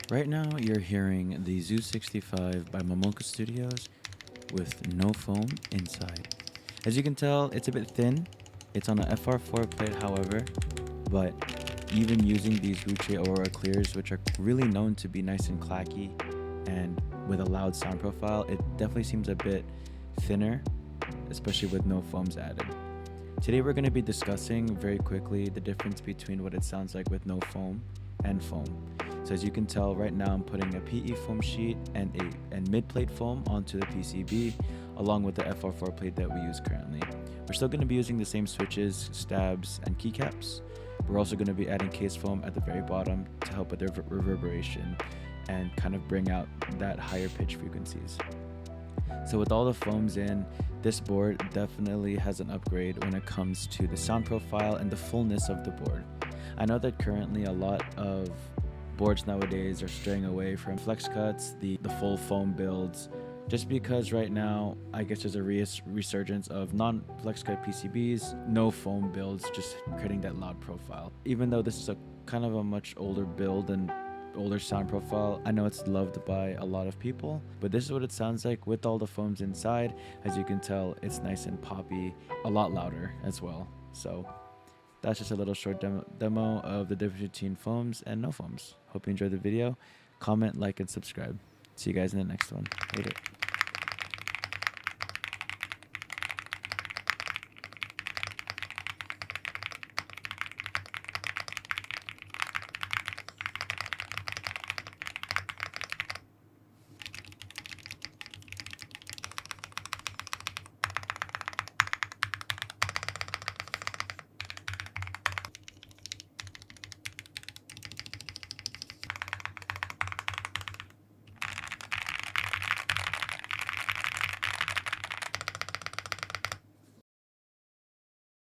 Right now, you're hearing the Zoo65 by Momoka Studios with no foam inside. As you can tell, it's a bit thin. It's on a FR4 plate, however, but even using these Wuque Aurora clears, which are really known to be nice and clacky and with a loud sound profile, it definitely seems a bit thinner, especially with no foams added. Today we're going to be discussing very quickly the difference between what it sounds like with no foam and foam. So as you can tell, right now I'm putting a PE foam sheet and mid-plate foam onto the PCB along with the FR4 plate that we use currently. We're still going to be using the same switches, stabs, and keycaps. We're also going to be adding case foam at the very bottom to help with the reverberation and kind of bring out that higher pitch frequencies. So with all the foams in, this board definitely has an upgrade when it comes to the sound profile and the fullness of the board. I know that currently a lot of boards nowadays are straying away from flex cuts, the full foam builds, just because right now I guess there's a resurgence of non-flex cut PCBs, no foam builds, just creating that loud profile. Even though this is a kind of a much older build and older sound profile, I know it's loved by a lot of people, but this is what it sounds like with all the foams inside. As you can tell, it's nice and poppy, a lot louder as well. So that's just a little short demo of the difference between foams and no foams. Hope you enjoyed the video. Comment, like, and subscribe. See you guys in the next one. Later.